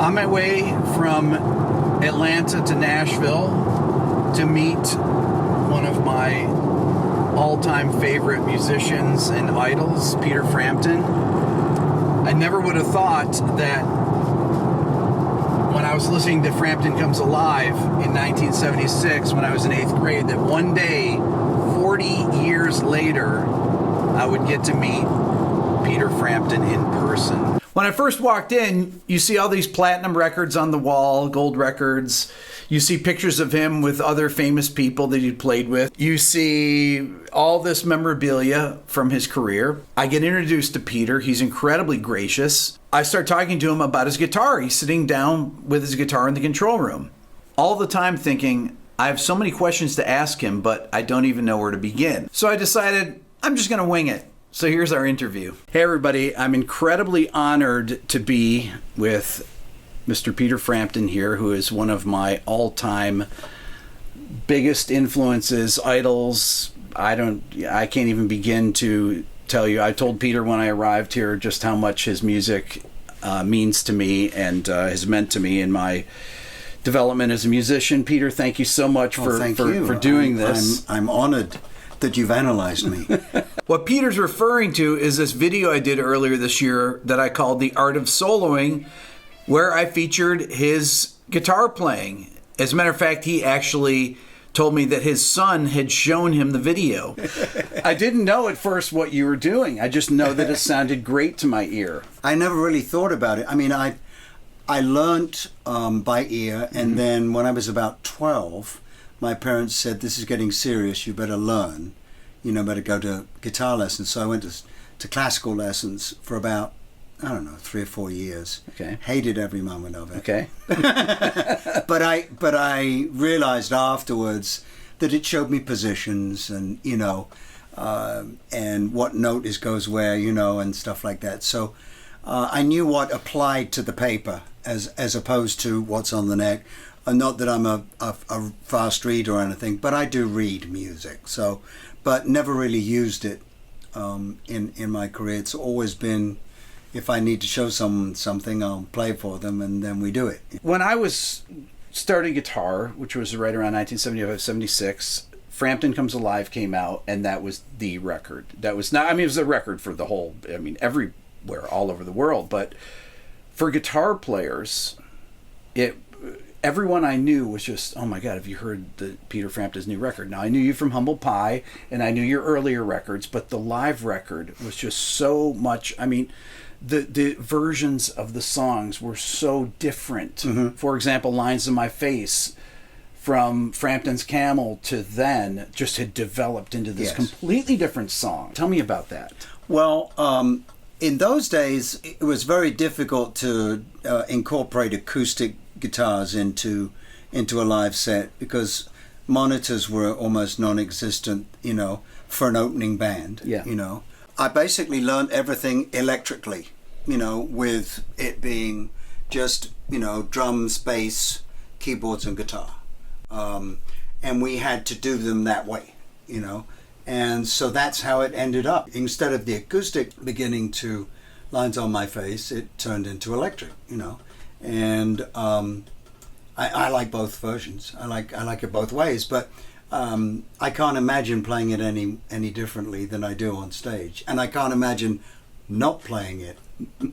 On my way from Atlanta to Nashville to meet one of my all-time favorite musicians and idols, Peter Frampton. I never would have thought that when I was listening to Frampton Comes Alive in 1976, when I was in 8th grade, that one day, 40 years later, I would get to meet Peter Frampton in person. When I first walked in, you see all these platinum records on the wall, gold records. You see pictures of him with other famous people that he played with. You see all this memorabilia from his career. I get introduced to Peter. He's incredibly gracious. I start talking to him about his guitar. He's sitting down with his guitar in the control room. All the time thinking, I have so many questions to ask him, but I don't even know where to begin. So I decided I'm just going to wing it. So here's our interview. Hey everybody, I'm incredibly honored to be with Mr. Peter Frampton here, who is one of my all-time biggest influences, idols. I can't even begin to tell you. I told Peter when I arrived here just how much his music means to me and has meant to me in my development as a musician. Peter, thank you so much for doing this. I'm honored that you've analyzed me. What Peter's referring to is this video I did earlier this year that I called The Art of Soloing, where I featured his guitar playing. As a matter of fact, he actually told me that his son had shown him the video. I didn't know at first what you were doing. I just know that it sounded great to my ear. I never really thought about it. I mean, I learnt by ear, and then when I was about 12, my parents said, this is getting serious, you better learn. Better go to guitar lessons. So I went to classical lessons for about, 3 or 4 years. Okay. Hated every moment of it. Okay. But I realized afterwards that it showed me positions and, and what note goes where, and stuff like that. So I knew what applied to the paper as opposed to what's on the neck. Not that I'm a fast reader or anything, but I do read music. So, but never really used it in my career. It's always been, if I need to show someone something, I'll play for them, and then we do it. When I was starting guitar, which was right around 1975, 76, Frampton Comes Alive came out, and that was the record. That was not, it was a record for the whole, everywhere, all over the world. But for guitar players, everyone I knew was just, oh my God, have you heard the Peter Frampton's new record? Now, I knew you from Humble Pie, and I knew your earlier records, but the live record was just so much, the versions of the songs were so different. Mm-hmm. For example, Lines of My Face, from Frampton's Camel to then, just had developed into this completely different song. Tell me about that. Well, in those days, it was very difficult to incorporate acoustic guitars into a live set because monitors were almost non-existent, for an opening band. Yeah. I basically learned everything electrically, with it being just, drums, bass, keyboards, and guitar. And we had to do them that way, And so that's how it ended up. Instead of the acoustic beginning to Lines on My Face, it turned into electric, And I like both versions. I like it both ways, but I can't imagine playing it any differently than I do on stage, and I can't imagine not playing it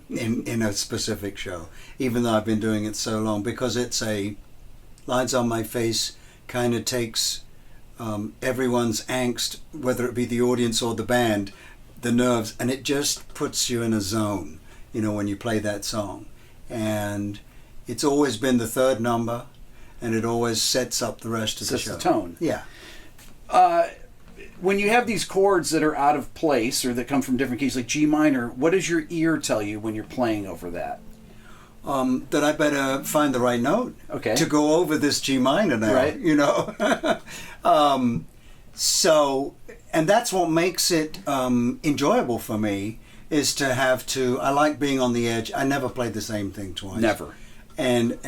in a specific show, even though I've been doing it so long, because it's Lines on My Face kind of takes everyone's angst, whether it be the audience or the band, the nerves, and it just puts you in a zone, when you play that song. And it's always been the third number, and it always sets up the rest of the show. Sets the tone. Yeah. When you have these chords that are out of place or that come from different keys, like G minor, what does your ear tell you when you're playing over that? That I better find the right note to go over this G minor now, right. So, and that's what makes it enjoyable for me, is to have to, I like being on the edge. I never play the same thing twice. Never. And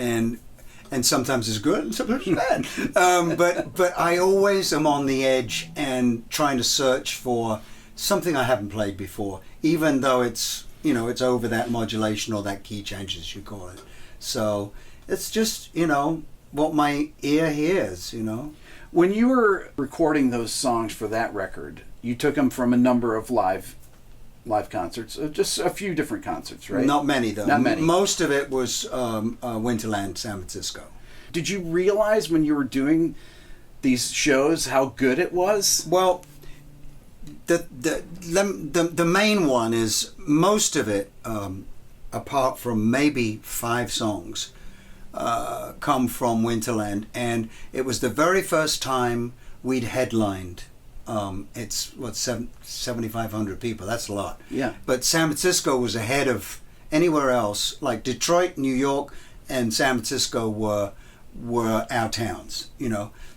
sometimes it's good and sometimes it's bad. But I always am on the edge and trying to search for something I haven't played before, even though it's, it's over that modulation or that key change, as you call it. So it's just, what my ear hears, When you were recording those songs for that record, you took them from a number of live concerts, just a few different concerts, right? Not many, though. Not many. Most of it was Winterland, San Francisco. Did you realize when you were doing these shows how good it was? Well, the main one is most of it, apart from maybe 5 songs, come from Winterland, and it was the very first time we'd headlined. It's 7,500 people. That's a lot. Yeah. But San Francisco was ahead of anywhere else. Like Detroit, New York, and San Francisco were our towns.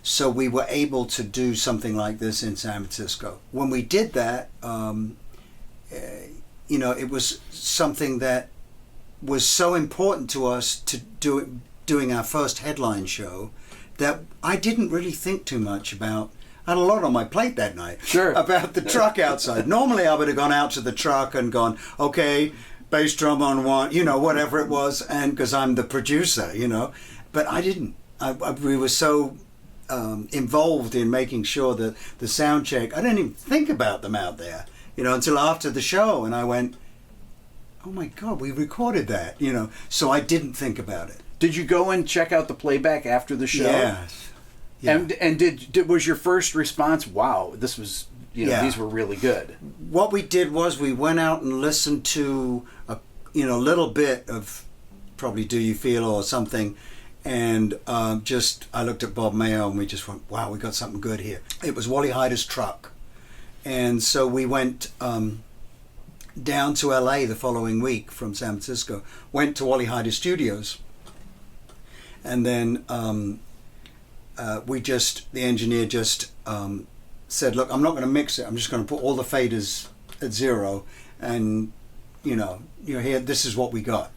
So we were able to do something like this in San Francisco. When we did that, it was something that was so important to us to doing our first headline show that I didn't really think too much about. I had a lot on my plate that night. Sure. About the truck outside. Normally I would have gone out to the truck and gone, okay, bass drum on one, whatever it was, and because I'm the producer, But I didn't. We were so involved in making sure that the sound check, I didn't even think about them out there, until after the show, and I went, oh my God, we recorded that, So I didn't think about it. Did you go and check out the playback after the show? Yes. Yeah. And was your first response, wow, this was, these were really good? What we did was we went out and listened to a little bit of probably Do You Feel or something, and I looked at Bob Mayo and we just went, wow, we got something good here. It was Wally Heider's truck, and so we went down to LA the following week from San Francisco, went to Wally Heider Studios, and then the engineer just said, look, I'm not going to mix it. I'm just going to put all the faders at 0, and you're here. This is what we got.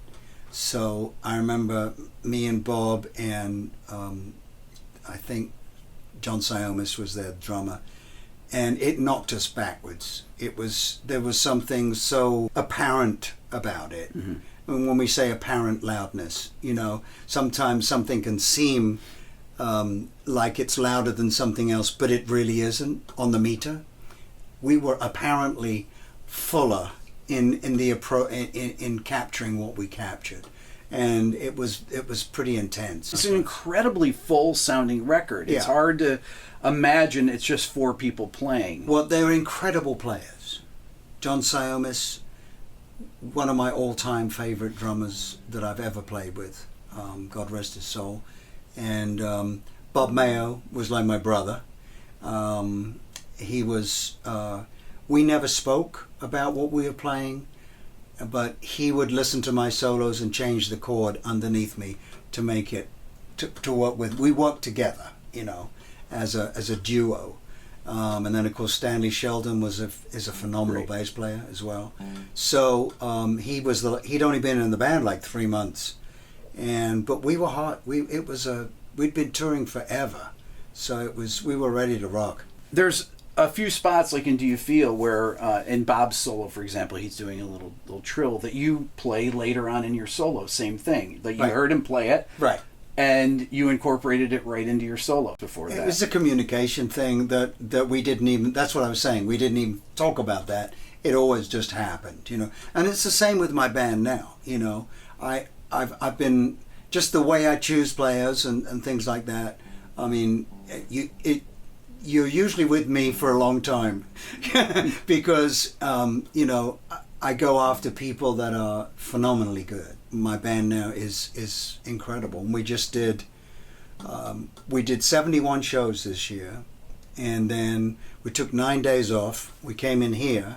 So I remember me and Bob and I think John Siomis was their drummer, and it knocked us backwards. There was something so apparent about it. Mm-hmm. And when we say apparent loudness, sometimes something can seem like it's louder than something else, but it really isn't on the meter. We were apparently fuller in capturing what we captured, and it was pretty intense. It's an incredibly full sounding record. It's hard to imagine it's just 4 people playing. Well, they're incredible players. John Siomis, one of my all-time favorite drummers that I've ever played with, God rest his soul. And Bob Mayo was like my brother. He was, we never spoke about what we were playing, but he would listen to my solos and change the chord underneath me to make it, to work with. We worked together, as a duo. And then of course Stanley Sheldon is a phenomenal bass player as well. So he'd only been in the band like 3 months. But we were hot. We'd been touring forever, so we were ready to rock. There's a few spots like in Do You Feel where in Bob's solo, for example, he's doing a little trill that you play later on in your solo. Same thing that you heard him play it, right? And you incorporated it right into your solo before that. It was a communication thing that we didn't even. That's what I was saying. We didn't even talk about that. It always just happened, And it's the same with my band now. I've been just the way I choose players and things like that. I mean, you're usually with me for a long time because I go after people that are phenomenally good. My band now is incredible. And we just did 71 shows this year, and then we took 9 days off. We came in here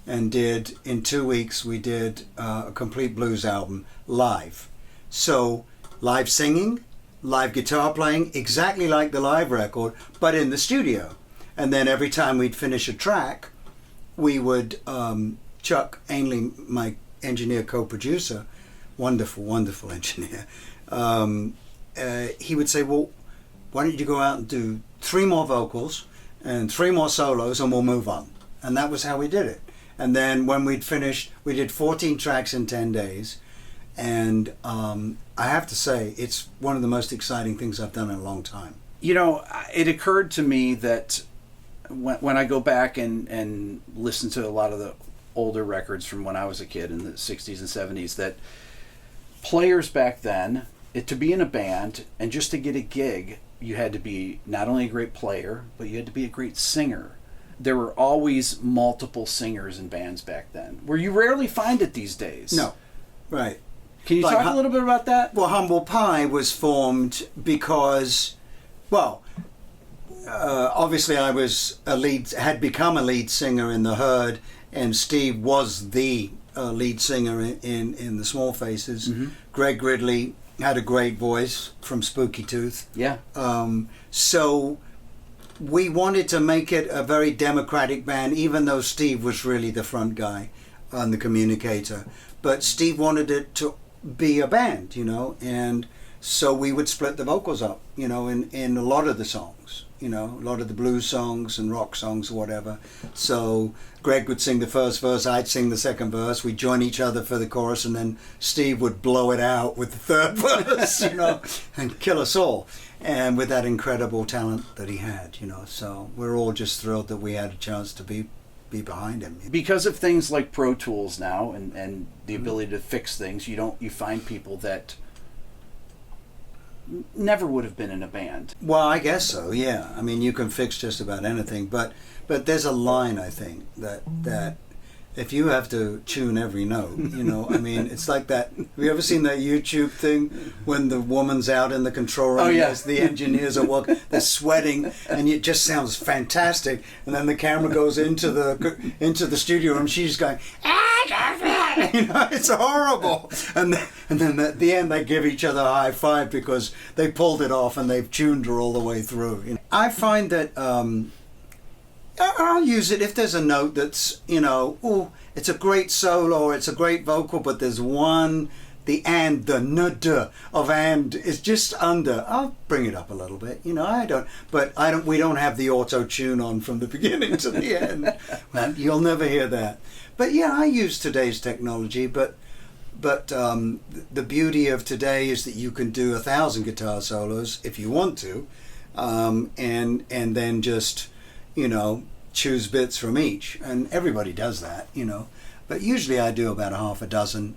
and in 2 weeks we did a complete blues album live. So live singing, live guitar playing, exactly like the live record, but in the studio. And then every time we'd finish a track, we would, Chuck Ainley, my engineer, co-producer, wonderful engineer, he would say, well, why don't you go out and do 3 more vocals and 3 more solos and we'll move on. And that was how we did it. And then when we'd finished, we did 14 tracks in 10 days. And I have to say, it's one of the most exciting things I've done in a long time. You know, it occurred to me that when I go back and listen to a lot of the older records from when I was a kid in the 60s and 70s, that players back then, to be in a band and just to get a gig, you had to be not only a great player, but you had to be a great singer. There were always multiple singers in bands back then, where you rarely find it these days. No, right. Can you talk a little bit about that? Well, Humble Pie was formed because, well, obviously I was had become a lead singer in the Herd, and Steve was the lead singer in the Small Faces. Mm-hmm. Greg Ridley had a great voice from Spooky Tooth. Yeah. So we wanted to make it a very democratic band, even though Steve was really the front guy and the communicator. But Steve wanted it to be a band, you know, and so we would split the vocals up, you know, in a lot of the songs, you know, a lot of the blues songs and rock songs or whatever. So Greg would sing the first verse, I'd sing the second verse, we'd join each other for the chorus, and then Steve would blow it out with the third verse, you know, and kill us all. And with that incredible talent that he had, you know, so we're all just thrilled that we had a chance to be behind him. Because of things like Pro Tools now and the ability to fix things, you find people that never would have been in a band. Well, I guess so, yeah. I mean, you can fix just about anything, but there's a line, I think, that if you have to tune every note, you know, I mean, it's like that. Have you ever seen that YouTube thing when the woman's out in the control room? Oh, yeah. The engineers are working, they're sweating, and it just sounds fantastic. And then the camera goes into the studio room, she's going, you know, it's horrible. And then at the end, they give each other a high five because they pulled it off and they've tuned her all the way through. You know? I find that I'll use it if there's a note that's, you know, oh, it's a great solo or it's a great vocal, but there's one, the n-duh of and is just under. I'll bring it up a little bit, you know. We don't have the auto tune on from the beginning to the end. Well, you'll never hear that. But yeah, I use today's technology, but the beauty of today is that you can do 1,000 guitar solos if you want to, and then just, you know, choose bits from each, and everybody does that, you know. But usually I do about a half a dozen,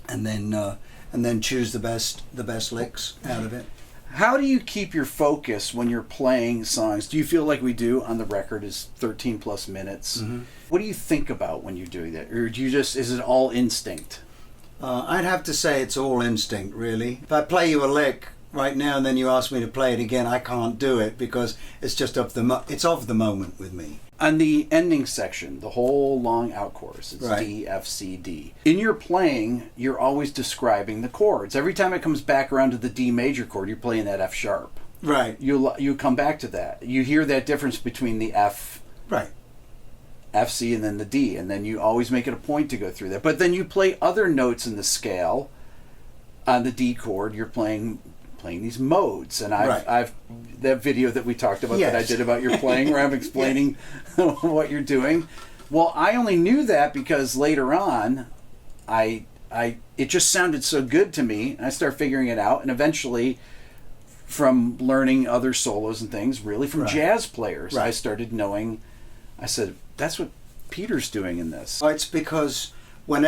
and then choose the best licks out of it. How do you keep your focus when you're playing songs? Do you feel like we do on the record is 13 plus minutes? Mm-hmm. What do you think about when you're doing that? Or do you is it all instinct? I'd have to say it's all instinct, really. If I play you a lick right now and then you ask me to play it again, I can't do it because it's just it's of the moment with me. On the ending section, the whole long out chorus, it's right. D, F, C, D. In your playing, you're always describing the chords. Every time it comes back around to the D major chord, you're playing that F sharp. Right. You come back to that. You hear that difference between the F, right, F, C, and then the D, and then you always make it a point to go through that. But then you play other notes in the scale. On the D chord, you're playing these modes, and I've that video that we talked about, yes, that I did about your playing where I'm explaining what you're doing. Well, I only knew that because later on it just sounded so good to me, and I started figuring it out, and eventually from learning other solos and things, really from jazz players, I started knowing. I said, that's what Peter's doing in this. It's because when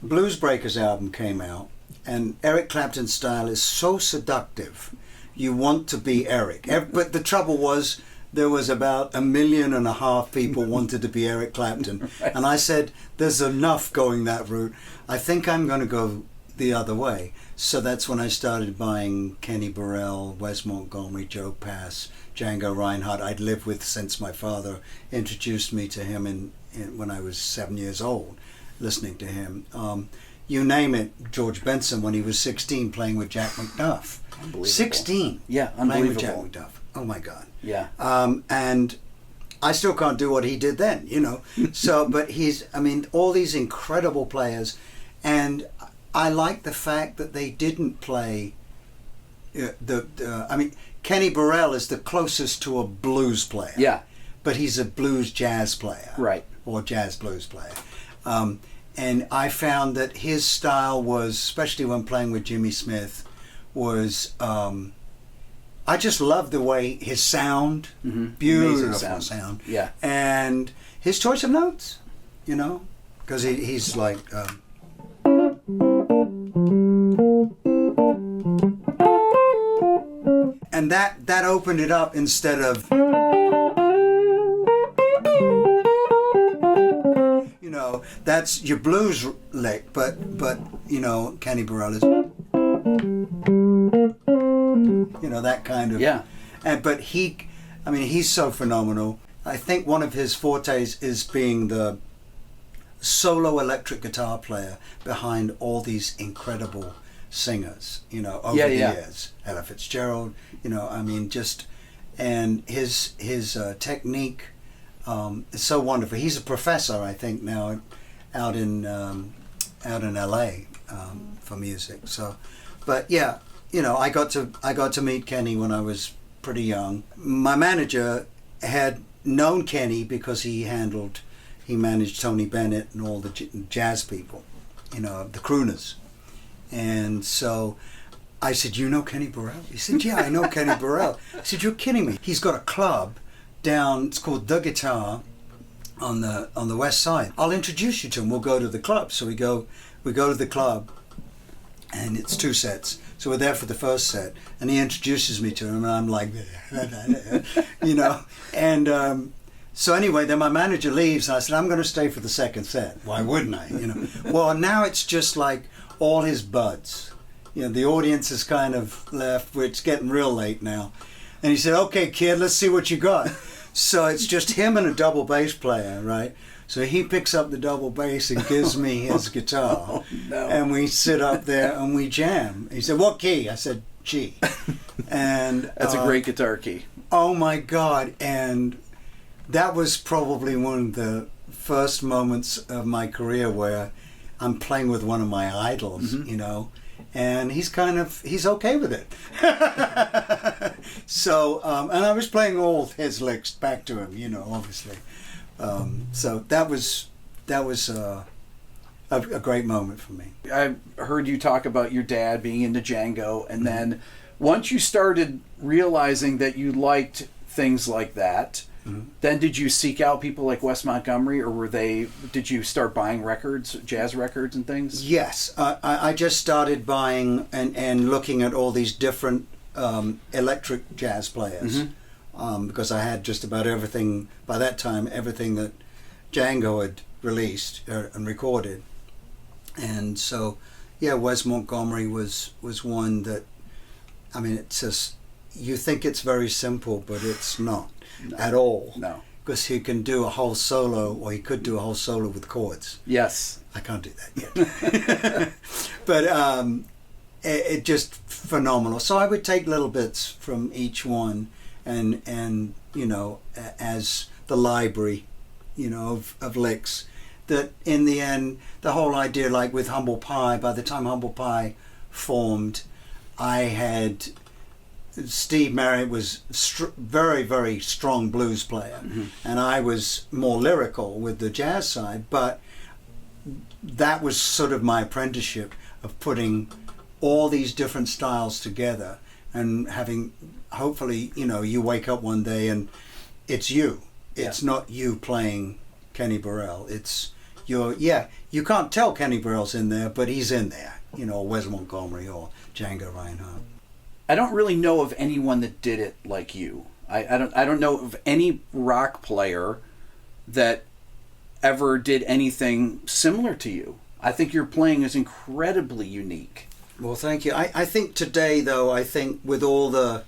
Blues Breakers album came out, and Eric Clapton's style is so seductive, you want to be Eric. But the trouble was, there was about 1.5 million people wanted to be Eric Clapton. Right. And I said, there's enough going that route. I think I'm going to go the other way. So that's when I started buying Kenny Burrell, Wes Montgomery, Joe Pass, Django Reinhardt. I'd lived with since my father introduced me to him when I was 7 years old, listening to him. You name it, George Benson when he was 16 playing with Jack McDuff. Unbelievable. 16. Yeah, unbelievable. Playing with Jack McDuff. Oh my God. Yeah. And I still can't do what he did then, you know. So, but all these incredible players, and I like the fact that they didn't play Kenny Burrell is the closest to a blues player. Yeah. But he's a blues jazz player. Right. Or jazz blues player. And I found that his style was, especially when playing with Jimmy Smith, was I just loved the way his sound, beautiful sound. Yeah. And his choice of notes, you know, because he's like. And that opened it up instead of. You know, that's your blues lick, but you know, Kenny Burrell is, you know, that kind of, but he's so phenomenal. I think one of his fortes is being the solo electric guitar player behind all these incredible singers, you know, over the years. Ella Fitzgerald, you know, I mean, just, and his technique. It's so wonderful. He's a professor, I think, now out in LA for music. So, but yeah, you know, I got to meet Kenny when I was pretty young. My manager had known Kenny because he managed Tony Bennett and all the jazz people, you know, the crooners. And so I said, "You know Kenny Burrell?" He said, "Yeah, I know Kenny Burrell." I said, "You're kidding me. He's got a club down, it's called The Guitar on the west side. I'll introduce you to him. We'll go to the club." So we go to the club, and it's 2 sets. So we're there for the first set, and he introduces me to him, and I'm like, you know. And so anyway, then my manager leaves, and I said, "I'm going to stay for the second set." Why wouldn't I? You know. Well, now it's just like all his buds. You know, the audience is kind of left. It's getting real late now. And he said, "Okay, kid, let's see what you got." So it's just him and a double bass player, right? So he picks up the double bass and gives me his guitar. Oh, no. And we sit up there and we jam. He said, "What key?" I said, "G." And that's a great guitar key. Oh my God. And that was probably one of the first moments of my career where I'm playing with one of my idols, you know. And he's okay with it. So, and I was playing all his licks back to him, you know, obviously. So that was a great moment for me. I heard you talk about your dad being into Django, and then once you started realizing that you liked things like that, then did you seek out people like Wes Montgomery, or did you start buying records, jazz records and things? Yes, I just started buying and looking at all these different electric jazz players, because I had just about everything, by that time, everything that Django had released and recorded. And so, yeah, Wes Montgomery was one that, I mean, it's just, you think it's very simple, but it's not. No. At all. No. Because he can do a whole solo, or he could do a whole solo with chords. Yes. I can't do that yet. But it just phenomenal. So I would take little bits from each one and you know, as the library, you know, of licks. That in the end, the whole idea, like with Humble Pie, by the time Humble Pie formed, I had... Steve Marriott was very, very strong blues player, and I was more lyrical with the jazz side, but that was sort of my apprenticeship of putting all these different styles together and having, hopefully, you know, you wake up one day and it's you. It's not you playing Kenny Burrell. It's you can't tell Kenny Burrell's in there, but he's in there, you know, Wes Montgomery or Django Reinhardt. I don't really know of anyone that did it like you. I don't know of any rock player that ever did anything similar to you. I think your playing is incredibly unique. Well, thank you. I think today, though, with all the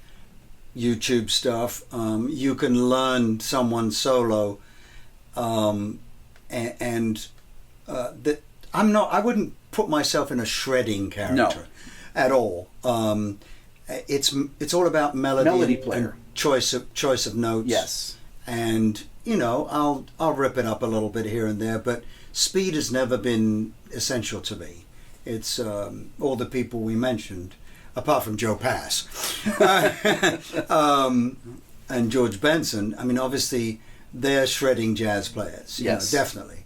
YouTube stuff, you can learn someone's solo, I wouldn't put myself in a shredding character at all. It's all about melody player, and choice of notes. Yes, and you know, I'll rip it up a little bit here and there, but speed has never been essential to me. It's all the people we mentioned, apart from Joe Pass and George Benson. I mean, obviously they're shredding jazz players. You know, definitely.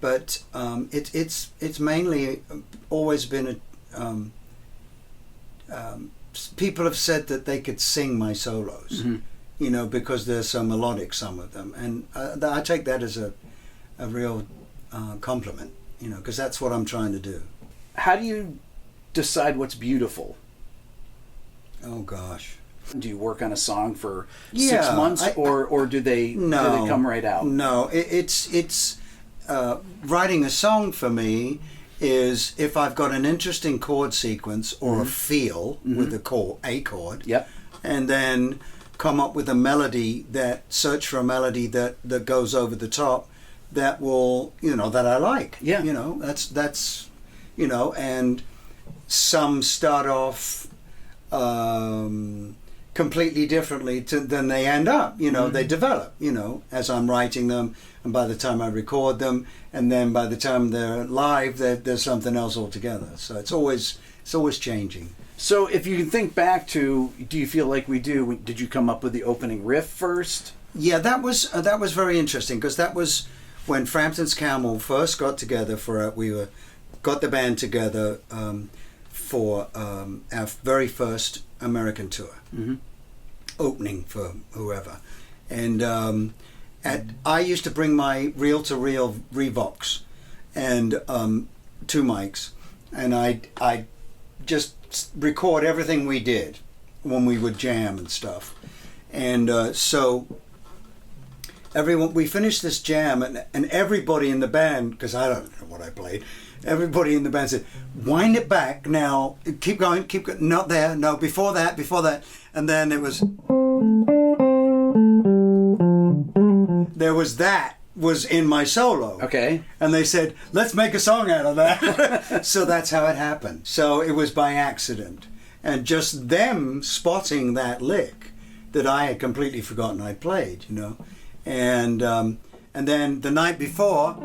but it's mainly always been people have said that they could sing my solos, because they're so melodic, some of them, and I take that as a real compliment, because that's what I'm trying to do. How do you decide what's beautiful? Oh gosh. Do you work on a song for 6 months, or do they come right out? No, it's writing a song for me is if I've got an interesting chord sequence or a feel with a chord, and then come up with a melody search for a melody that goes over the top that will, that I like. Yeah. That's and some start off completely differently than they end up. They develop, as I'm writing them, and by the time I record them, and then by the time they're live, there's something else altogether. So it's always changing. So if you can think back to, do you feel like did you come up with the opening riff first? Yeah, that was very interesting, because that was when Frampton's Camel first got together got the band together for our very first American tour, opening for whoever, and I used to bring my reel-to-reel Revox and 2 mics, and I just record everything we did when we would jam and stuff, and so we finished this jam, and everybody in the band, because I don't know what I played, everybody in the band said, wind it back now, keep going, not there, no, before that, and then it was, there was in my solo. Okay. And they said, let's make a song out of that. So that's how it happened. So it was by accident, and just them spotting that lick that I had completely forgotten I played, and then the night before,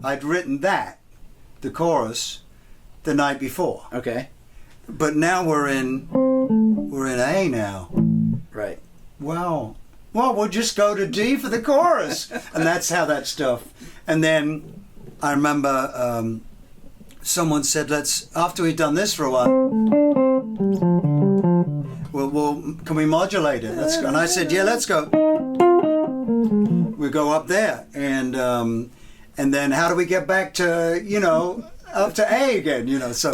I'd written the chorus, the night before. Okay. But now we're in A now. Right. Wow. Well, we'll just go to D for the chorus, and that's how that stuff. And then I remember someone said, after we've done this for a while, can we modulate it? And I said, yeah, let's go. We go up there, and then how do we get back to, up to A again, so.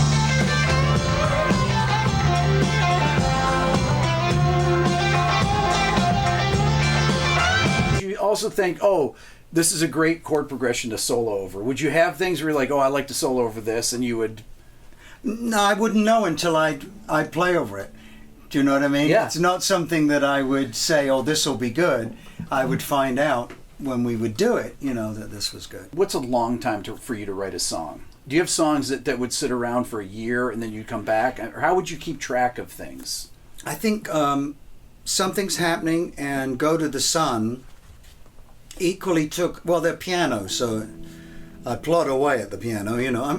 You also think, this is a great chord progression to solo over. Would you have things where you're like, I like to solo over this, and you would? No, I wouldn't know until I'd play over it. Do you know what I mean? Yeah. It's not something that I would say, this will be good. I would find out when we would do it, that this was good. What's a long time for you to write a song? Do you have songs that would sit around for a year and then you'd come back? Or how would you keep track of things? I think Something's Happening and Go to the Sun equally took, they're piano, so I plod away at the piano,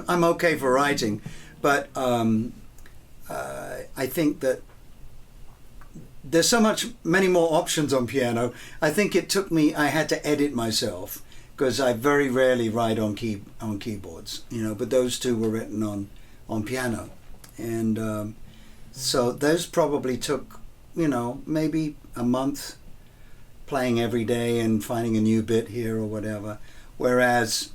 I'm okay for writing, but I think that there's many more options on piano. I think it took me, I had to edit myself, because I very rarely write on keyboards, but those two were written on piano, and so those probably took, maybe a month, playing every day and finding a new bit here or whatever, whereas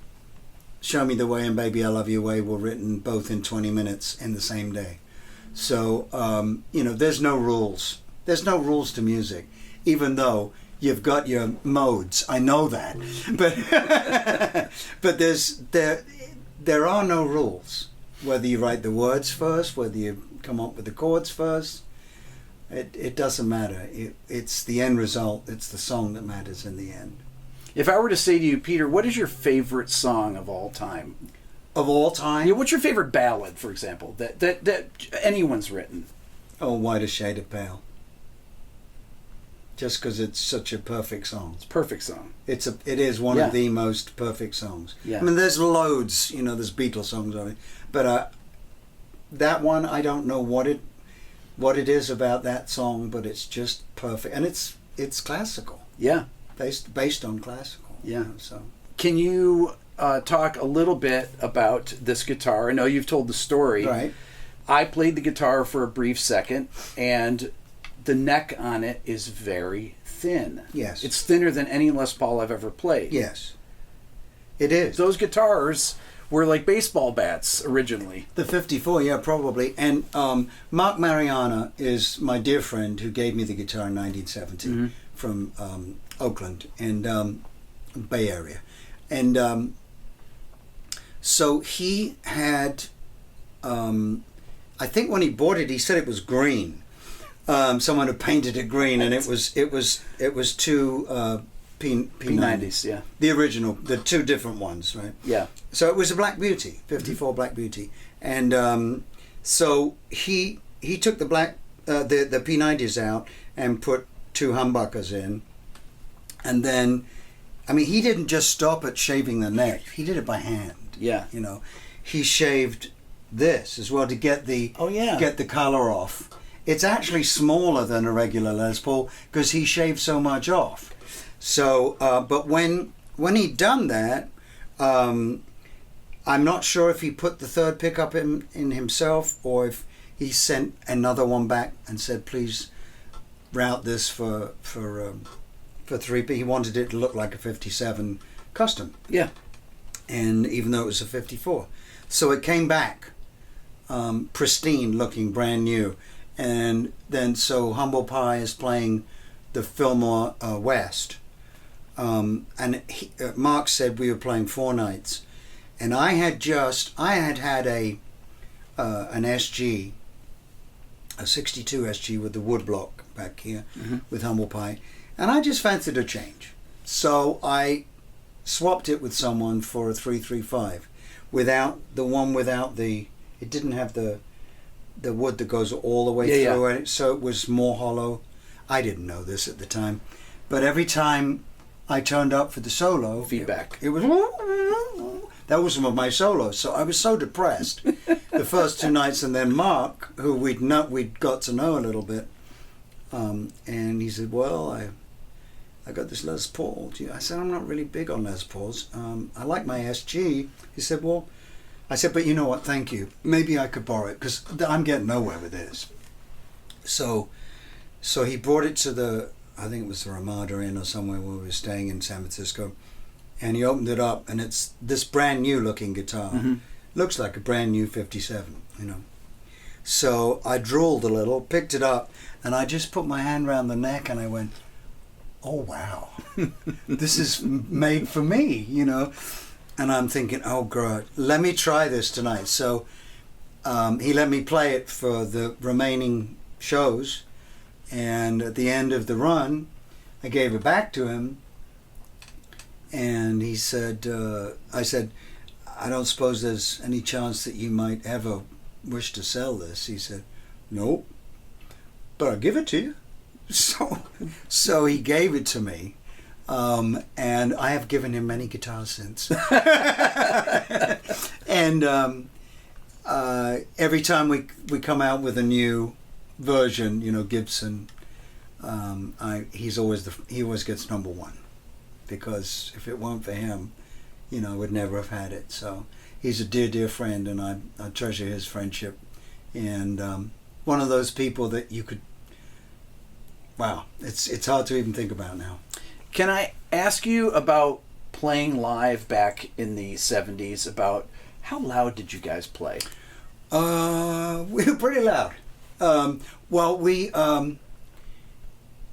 Show Me the Way and Baby I Love Your Way were written both in 20 minutes in the same day. So there's no rules. There's no rules to music, even though you've got your modes. I know that, but there are no rules. Whether you write the words first, whether you come up with the chords first, it doesn't matter. It's the end result. It's the song that matters in the end. If I were to say to you, Peter, what is your favorite song of all time? Of all time? Yeah, what's your favorite ballad, for example, that anyone's written? Oh, Whiter Shade of Pale. Just because it's such a perfect song. It's a perfect song. It is one of the most perfect songs. Yeah. I mean, there's loads, there's Beatles songs on it, but that one, I don't know what what it is about that song, but it's just perfect, and it's classical. Yeah, based on classical. Yeah. You know, so can you talk a little bit about this guitar? I know you've told the story. right. I played the guitar for a brief second, and the neck on it is very thin. Yes. It's thinner than any Les Paul I've ever played. Yes, it is. Those guitars were like baseball bats originally. The 54, yeah, probably. And Mark Mariana is my dear friend who gave me the guitar in 1970 from Oakland and Bay Area. And so he had, I think when he bought it, he said it was green. Someone had painted it green, and it was two P90s, yeah. The original, the two different ones, right? Yeah. So it was a Black Beauty, 54 Black Beauty, and so he took the P90s out and put two humbuckers in, and then, I mean, he didn't just stop at shaving the neck; he did it by hand. Yeah. You know, he shaved this as well to get the get the color off. It's actually smaller than a regular Les Paul because he shaved so much off. So, but when he'd done that, I'm not sure if he put the third pickup in himself or if he sent another one back and said, "Please route this for 3P." He wanted it to look like a 57 custom. Yeah. And even though it was a 54, so it came back pristine, looking brand new. And then so Humble Pie is playing the Fillmore West. And Mark said we were playing 4 nights, and I had had an SG, a 62 SG with the woodblock back here with Humble Pie, and I just fancied a change, so I swapped it with someone for a 335, without it didn't have the wood that goes all the way through it, so it was more hollow. I didn't know this at the time, but every time I turned up for the solo, feedback. It was that was some of my solos, so I was so depressed the first 2 nights, and then Mark, who we'd got to know a little bit, and he said, "Well, I got this Les Paul." I said, "I'm not really big on Les Pauls. I like my SG." He said, "Well," I said, "but you know what? Thank you. Maybe I could borrow it because I'm getting nowhere with this." So he brought it to I think it was the Ramada Inn or somewhere where we were staying in San Francisco, and he opened it up, and it's this brand new looking guitar. Looks like a brand new 57, you know. So I drooled a little, picked it up, and I just put my hand around the neck, and I went, "Oh wow, this is made for me," you know. And I'm thinking, "Oh God, let me try this tonight." So he let me play it for the remaining shows. And at the end of the run, I gave it back to him, and he said, I said, "I don't suppose there's any chance that you might ever wish to sell this?" He said, "Nope, but I'll give it to you." So he gave it to me, and I have given him many guitars since. And every time we come out with a new version, you know, Gibson, he always gets number 1, because if it weren't for him, you know, I would never have had it. So he's a dear friend, and I treasure his friendship, and one of those people that you could, wow, it's hard to even think about now. Can I ask you about playing live back in the 70s? About how loud did you guys play? We were pretty loud. Well, we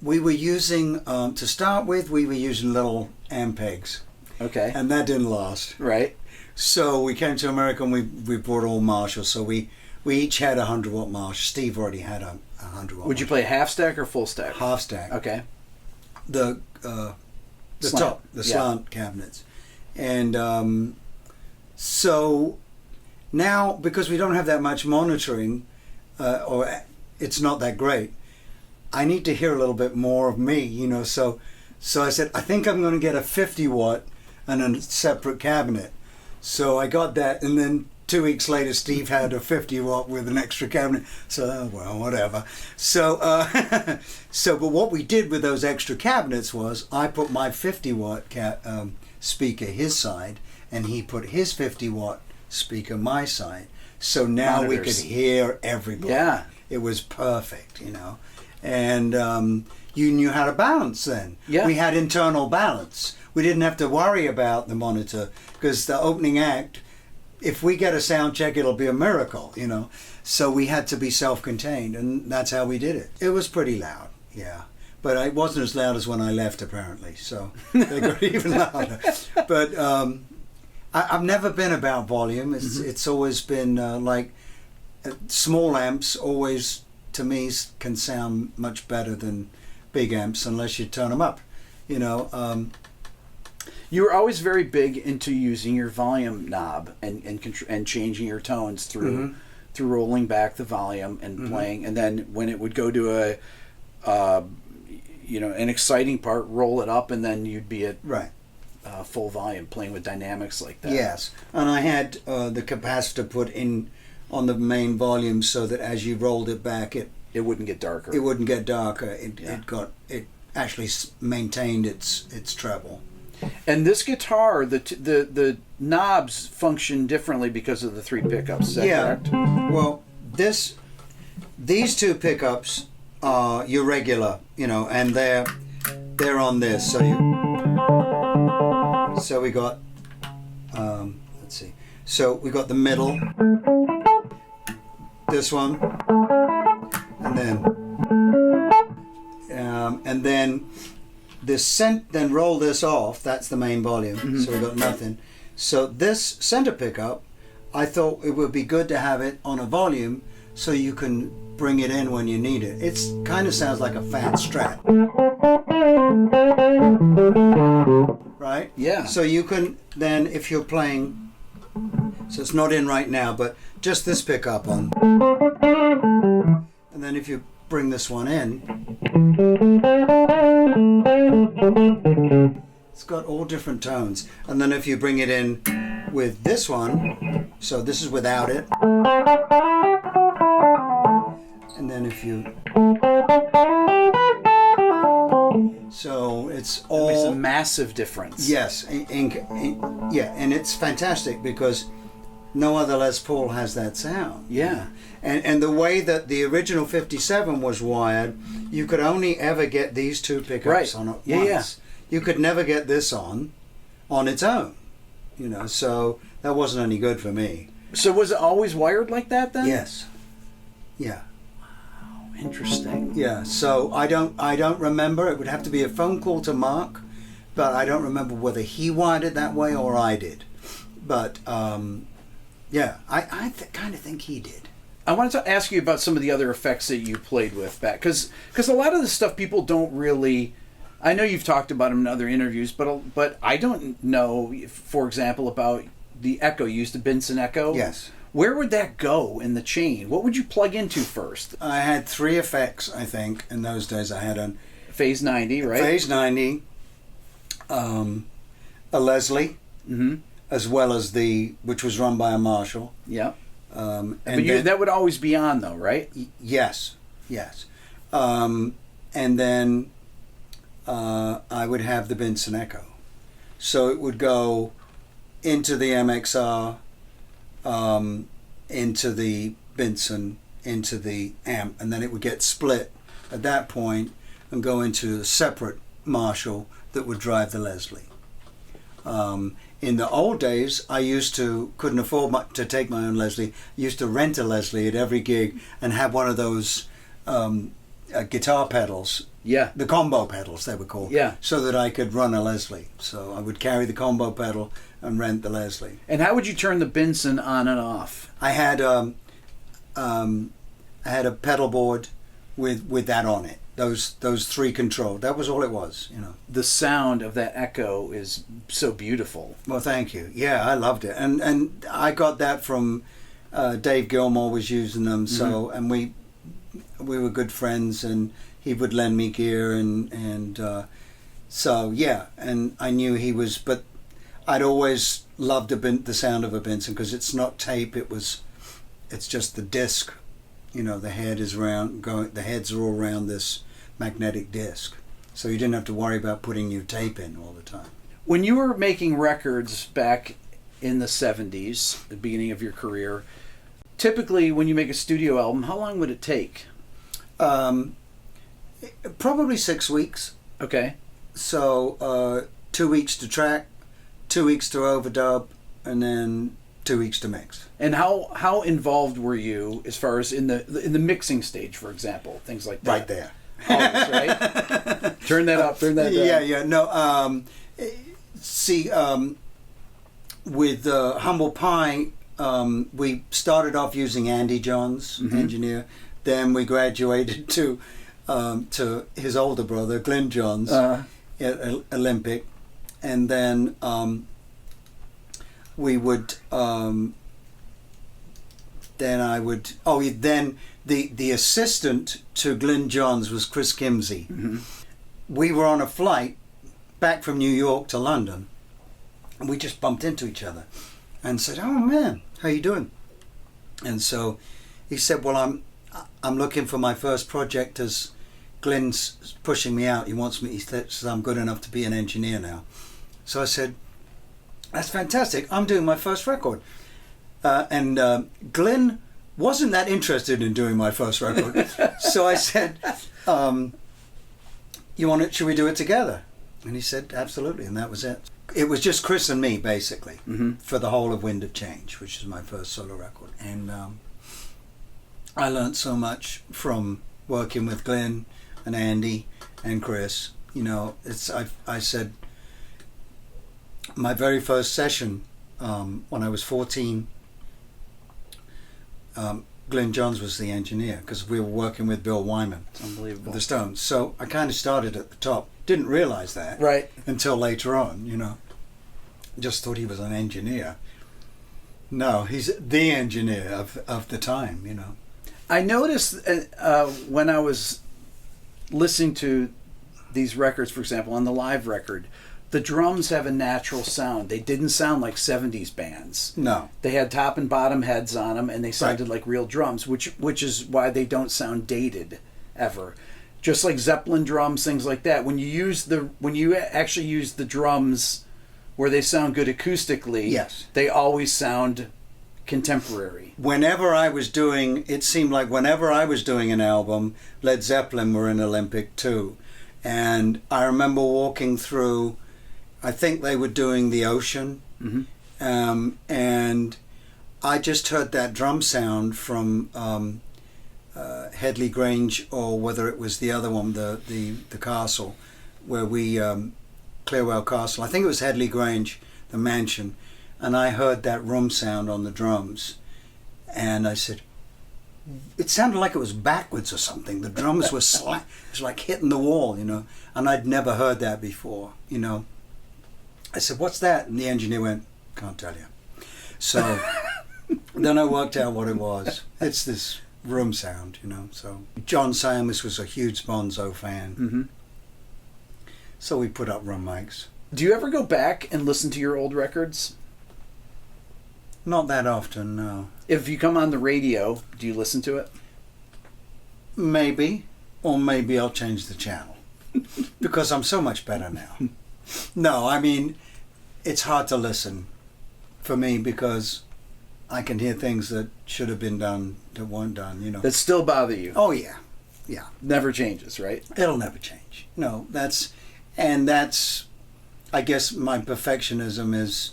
were using, to start with, we were using little Ampegs. Okay. And that didn't last. Right. So we came to America, and we brought all Marshalls. So we each had a 100-watt Marshall. Steve already had a 100-watt. Would you play half stack or full stack? Half stack. Okay. The slant. top, the slant cabinets. And so now, because we don't have that much monitoring, or it's not that great, I need to hear a little bit more of me, you know. So I said, I think I'm going to get a 50-watt and a separate cabinet. So I got that, and then 2 weeks later, Steve had a 50 watt with an extra cabinet. So, well, whatever. So, but what we did with those extra cabinets was I put my 50 watt speaker his side, and he put his 50 watt speaker my side. So now Monitors. we could hear everybody. Yeah. It was perfect, And you knew how to balance then. Yeah. We had internal balance. We didn't have to worry about the monitor, because the opening act, if we get a sound check, it'll be a miracle, So we had to be self-contained, and that's how we did it. It was pretty loud, yeah. But it wasn't as loud as when I left, apparently, so they got even louder. But I've never been about volume. It's always been like small amps always, to me, can sound much better than big amps unless you turn them up, You were always very big into using your volume knob and changing your tones through rolling back the volume and playing, and then when it would go to an exciting part, roll it up, and then you'd be at full volume playing with dynamics like that. Yes, and I had the capacitor put in on the main volume so that as you rolled it back, it wouldn't get darker. It wouldn't get darker. It actually maintained its treble. And this guitar, the knobs function differently because of the 3 pickups. Is that correct? Well, these 2 pickups are your regular, and they're on this. So we got let's see. So we got the middle, this one, and then then roll this off. That's the main volume. So we got nothing. So this center pickup, I thought it would be good to have it on a volume so you can bring it in when you need it. It kind of sounds like a fat Strat, right? Yeah. So you can then, if you're playing, so it's not in right now, but just this pickup on, and then if you bring this one in, it's got all different tones. And then if you bring it in with this one, so this is without it, and then if you, so it's all, it makes a massive difference. Yes, and it's fantastic because no other Les Paul has that sound. Yeah. And the way that the original 57 was wired, you could only ever get these 2 pickups on at once. Yeah. You could never get this on its own, so that wasn't any good for me. So was it always wired like that then? Yes. Yeah. Wow, interesting. Yeah, so I don't remember. It would have to be a phone call to Mark, but I don't remember whether he wired it that way or I did. But yeah, I kind of think he did. I wanted to ask you about some of the other effects that you played with back, because a lot of the stuff people don't really. I know you've talked about them in other interviews, but I don't know, for example, about the echo. You used the Benson echo. Yes. Where would that go in the chain? What would you plug into first? I had 3 effects, I think, in those days. I had a Phase 90, right? Phase 90, a Leslie, as well as which was run by a Marshall. Yeah. And that would always be on, though, right? Yes. And then I would have the Benson Echo. So it would go into the MXR, into the Benson, into the amp, and then it would get split at that point and go into a separate Marshall that would drive the Leslie. In the old days, I couldn't afford to take my own Leslie. I used to rent a Leslie at every gig and have one of those guitar pedals. Yeah. The combo pedals, they were called. Yeah. So that I could run a Leslie. So I would carry the combo pedal and rent the Leslie. And how would you turn the Benson on and off? I had a pedal board with that on it. Those 3 controlled. That was all it was, The sound of that echo is so beautiful. Well, thank you. Yeah, I loved it, and I got that from Dave Gilmore was using them. So and we were good friends, and he would lend me gear, and so yeah, and I knew he was. But I'd always loved the sound of a Benson because it's not tape. It's just the disc. The head is the heads are all around this magnetic disc. So you didn't have to worry about putting new tape in all the time. When you were making records back in the 70s, the beginning of your career, typically when you make a studio album, how long would it take? Probably 6 weeks. Okay. So 2 weeks to track, 2 weeks to overdub, and then 2 weeks to mix. And how involved were you as far as in the mixing stage, for example, things like that? Right there. Always, right? Turn that up, turn that down. Yeah. No, see, with Humble Pie, we started off using Andy Johns, engineer. Then we graduated to his older brother, Glenn Johns, at Olympic. And then we would... then the assistant to Glenn Johns was Chris Kimsey. Mm-hmm. We were on a flight back from New York to London, and we just bumped into each other and said, "Oh man, how you doing?" And so he said, "Well, I'm looking for my first project as Glenn's pushing me out. He wants me. He says I'm good enough to be an engineer now." So I said, "That's fantastic. I'm doing my first record." And Glenn wasn't that interested in doing my first record. So I said, "You want it? Should we do it together?" And he said, "Absolutely." And that was it. It was just Chris and me, basically, for the whole of Wind of Change, which is my first solo record. And I learned so much from working with Glenn and Andy and Chris. I said, my very first session, when I was 14, Glenn Johns was the engineer because we were working with Bill Wyman. It's unbelievable. With the Stones. So I kind of started at the top. Didn't realize that. Right. Until later on, Just thought he was an engineer. No, he's the engineer of the time, I noticed when I was listening to these records, for example, on the live record, the drums have a natural sound. They didn't sound like 70s bands. No. They had top and bottom heads on them, and they sounded like real drums, which is why they don't sound dated ever. Just like Zeppelin drums, things like that. When you actually use the drums where they sound good acoustically, yes, they always sound contemporary. It seemed like whenever I was doing an album, Led Zeppelin were in Olympic too. And I remember walking through, I think they were doing The Ocean, and I just heard that drum sound from Headley Grange, or whether it was the other one, the castle, where we, Clearwell Castle, I think it was Headley Grange, the mansion, and I heard that room sound on the drums, and I said, it sounded like it was backwards or something. The drums were it was like hitting the wall, and I'd never heard that before, I said, "What's that?" And the engineer went, "Can't tell you." So then I worked out what it was. It's this room sound, So John Samus was a huge Bonzo fan. So we put up room mics. Do you ever go back and listen to your old records? Not that often, no. If you come on the radio, do you listen to it? Maybe. Or maybe I'll change the channel. Because I'm so much better now. No, I mean, it's hard to listen for me because I can hear things that should have been done that weren't done, That still bother you? Oh, yeah. Yeah. Never changes, right? It'll never change. No, that's, I guess my perfectionism is,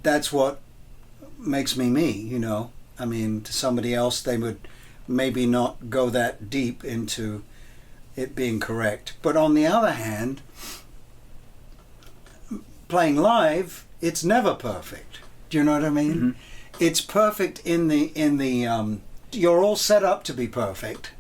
that's what makes me me, I mean, to somebody else, they would maybe not go that deep into it being correct. But on the other hand, playing live, it's never perfect. Do you know what I mean? It's perfect in the you're all set up to be perfect.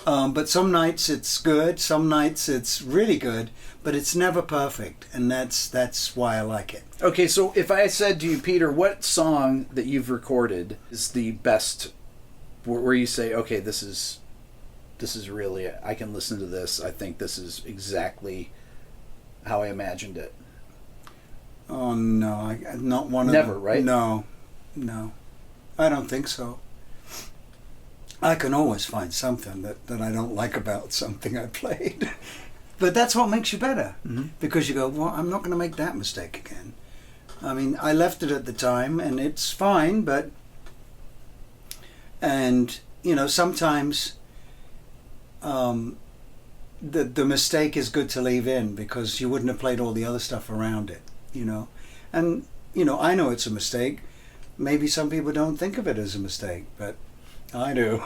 But some nights it's good, some nights it's really good, but it's never perfect, and that's why I like it. Okay, so if I said to you, Peter, what song that you've recorded is the best, where you say, okay, this is really, I can listen to this, I think this is exactly how I imagined it? Oh no, not one of Never, them. right? No, I don't think so. I can always find something that I don't like about something I played. But that's what makes you better. Mm-hmm. Because you go, well, I'm not going to make that mistake again. I mean, I left it at the time and it's fine, but... And, you know, sometimes the mistake is good to leave in because you wouldn't have played all the other stuff around it, you know. And, you know, I know it's a mistake. Maybe some people don't think of it as a mistake, but... I do.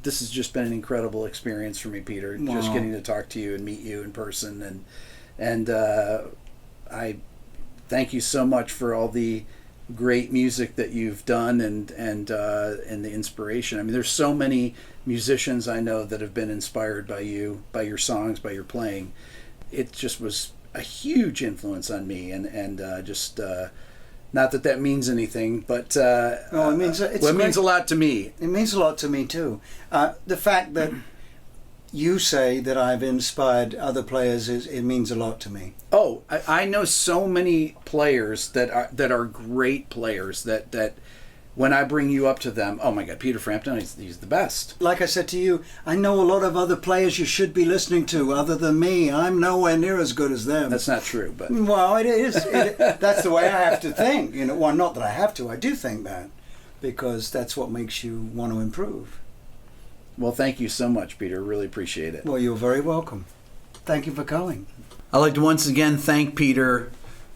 This has just been an incredible experience for me, Peter. Wow. Just getting to talk to you and meet you in person, and I thank you so much for all the great music that you've done and the inspiration. I mean, there's so many musicians I know that have been inspired by you, by your songs, by your playing. It just was a huge influence on me, and just. Not that means anything, but it means it means a lot to me. It means a lot to me too. The fact that you say that I've inspired other players it means a lot to me. Oh, I know so many players that are great players that when I bring you up to them, oh my God, Peter Frampton, he's the best. Like I said to you, I know a lot of other players you should be listening to other than me. I'm nowhere near as good as them. That's not true, but... Well, it is. That's the way I have to think. You know, well, not that I have to. I do think that because that's what makes you want to improve. Well, thank you so much, Peter. Really appreciate it. Well, you're very welcome. Thank you for coming. I'd like to once again thank Peter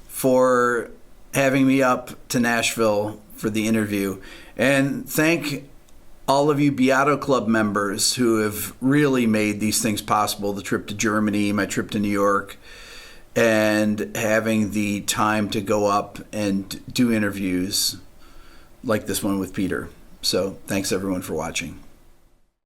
for having me up to Nashville for the interview, and thank all of you Beato Club members who have really made these things possible. The trip to Germany, my trip to New York, and having the time to go up and do interviews like this one with Peter. So thanks everyone for watching.